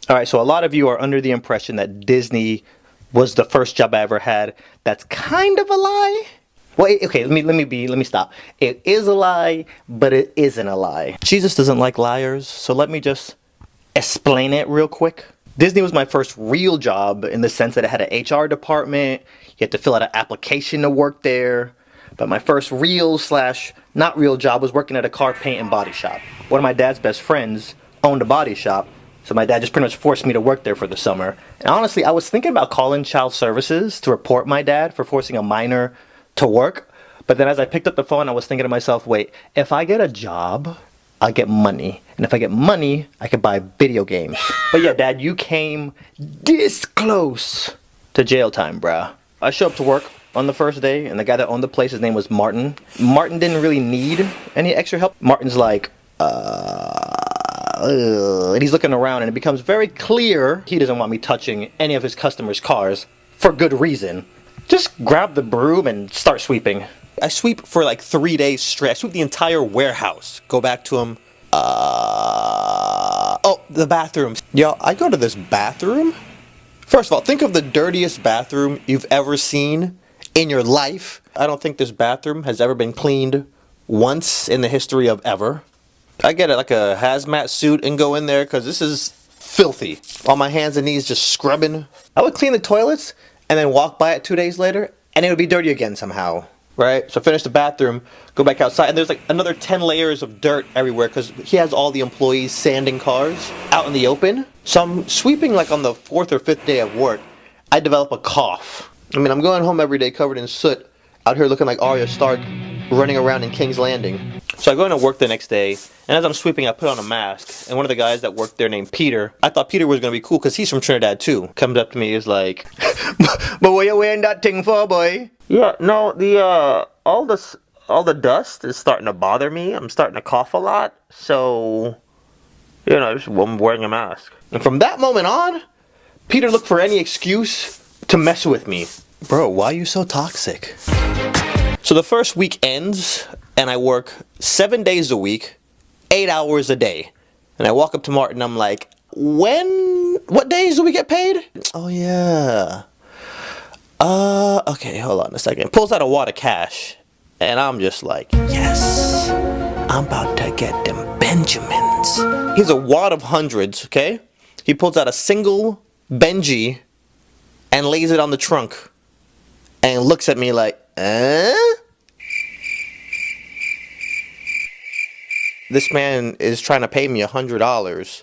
All right, so a lot of you are under the impression that Disney was the first job I ever had. That's kind of a lie. Well, okay, let me stop. It is a lie, but it isn't a lie. Jesus doesn't like liars, so let me just explain it real quick. Disney was my first real job in the sense that it had an HR department. You had to fill out an application to work there. But my first real slash not real job was working at a car paint and body shop. One of my dad's best friends owned a body shop. So my dad just pretty much forced me to work there for the summer. And honestly, I was thinking about calling child services to report my dad for forcing a minor to work. But then as I picked up the phone, I was thinking to myself, wait, if I get a job, I'll get money. And if I get money, I could buy video games. But yeah, Dad, you came this close to jail time, bruh. I show up to work on the first day, and the guy that owned the place, his name was Martin. Martin didn't really need any extra help. Martin's like, and he's looking around, and it becomes very clear he doesn't want me touching any of his customers' cars for good reason. Just grab the broom and start sweeping. I sweep for like 3 days straight. I sweep the entire warehouse. Go back to him. Oh, the bathrooms. Yo, I go to this bathroom. First of all, think of the dirtiest bathroom you've ever seen in your life. I don't think this bathroom has ever been cleaned once in the history of ever. I get like a hazmat suit and go in there because this is filthy. On my hands and knees just scrubbing. I would clean the toilets and then walk by it 2 days later and it would be dirty again somehow. Right? So I finish the bathroom, go back outside, and there's like another 10 layers of dirt everywhere because he has all the employees sanding cars out in the open. So I'm sweeping like on the 4th or 5th day of work. I develop a cough. I mean, I'm going home every day covered in soot, out here looking like Arya Stark running around in King's Landing. So I go into work the next day, and as I'm sweeping, I put on a mask. And one of the guys that worked there named Peter, I thought Peter was going to be cool because he's from Trinidad too. Comes up to me, is like, but what you wearing that thing for, boy? Yeah, no, all the dust is starting to bother me. I'm starting to cough a lot, so, I'm wearing a mask. And from that moment on, Peter looked for any excuse to mess with me. Bro, why are you so toxic? So the first week ends, and I work 7 days a week, 8 hours a day. And I walk up to Martin, I'm like, what days do we get paid? Oh, yeah. Okay, hold on a second. Pulls out a wad of cash, and I'm just like, yes, I'm about to get them Benjamins. He's a wad of hundreds, okay? He pulls out a single Benji and lays it on the trunk and looks at me like, This man is trying to pay me $100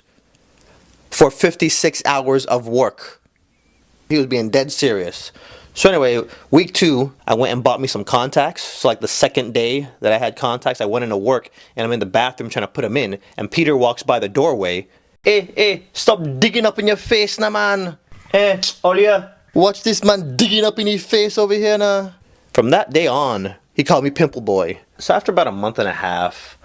for 56 hours of work. He was being dead serious. So anyway, week 2, I went and bought me some contacts. So like the second day that I had contacts, I went into work and I'm in the bathroom trying to put them in. And Peter walks by the doorway. Hey, stop digging up in your face now, man. Hey, Olia, watch this man digging up in his face over here now. From that day on, he called me Pimple Boy. So after about a month and a half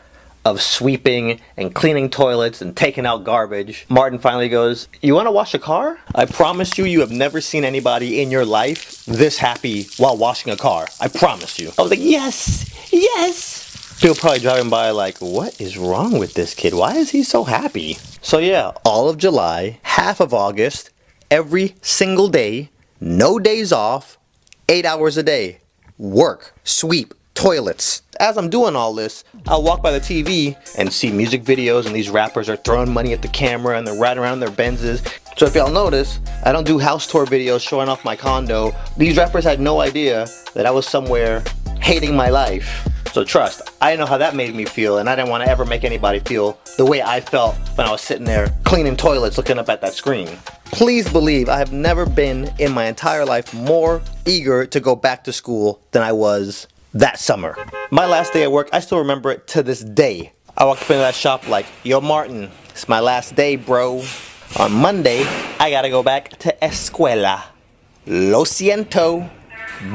of sweeping and cleaning toilets and taking out garbage, Martin finally goes, you want to wash a car? I promise you have never seen anybody in your life this happy while washing a car. I promise you. I was like, yes. People probably driving by like, what is wrong with this kid? Why is he so happy? So yeah, all of July, half of August, every single day, no days off, 8 hours a day. Work, sweep, toilets. As I'm doing all this, I'll walk by the TV and see music videos and these rappers are throwing money at the camera and they're riding around in their Benzes. So if y'all notice, I don't do house tour videos showing off my condo. These rappers had no idea that I was somewhere hating my life. So trust, I know how that made me feel, and I didn't want to ever make anybody feel the way I felt when I was sitting there cleaning toilets looking up at that screen. Please believe I have never been in my entire life more eager to go back to school than I was that summer. My last day at work, I still remember it to this day. I walked up into that shop like, yo Martin, it's my last day, bro. On Monday, I gotta go back to escuela. Lo siento.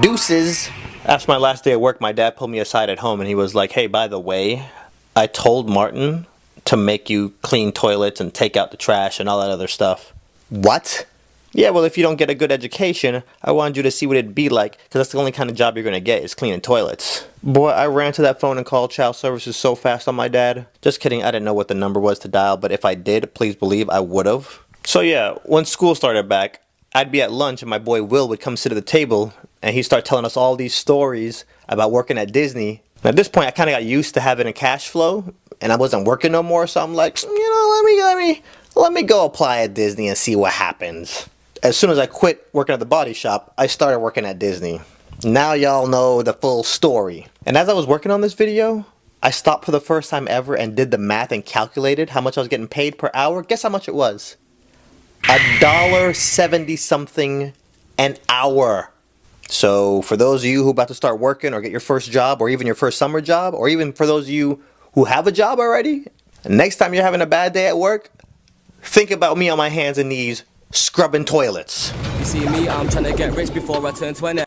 Deuces. After my last day at work, my dad pulled me aside at home and he was like, hey, by the way, I told Martin to make you clean toilets and take out the trash and all that other stuff. What? Yeah, well, if you don't get a good education, I wanted you to see what it'd be like, because that's the only kind of job you're going to get is cleaning toilets. Boy, I ran to that phone and called child services so fast on my dad. Just kidding, I didn't know what the number was to dial, but if I did, please believe I would have. So yeah, when school started back, I'd be at lunch and my boy Will would come sit at the table and he'd start telling us all these stories about working at Disney. And at this point, I kind of got used to having a cash flow and I wasn't working no more, so I'm like, let me go apply at Disney and see what happens. As soon as I quit working at the body shop, I started working at Disney. Now y'all know the full story. And as I was working on this video, I stopped for the first time ever and did the math and calculated how much I was getting paid per hour. Guess how much it was? $1.70 something an hour. So for those of you who are about to start working or get your first job or even your first summer job, or even for those of you who have a job already, next time you're having a bad day at work, think about me on my hands and knees scrubbing toilets. You see me, I'm trying to get rich before I turn 20.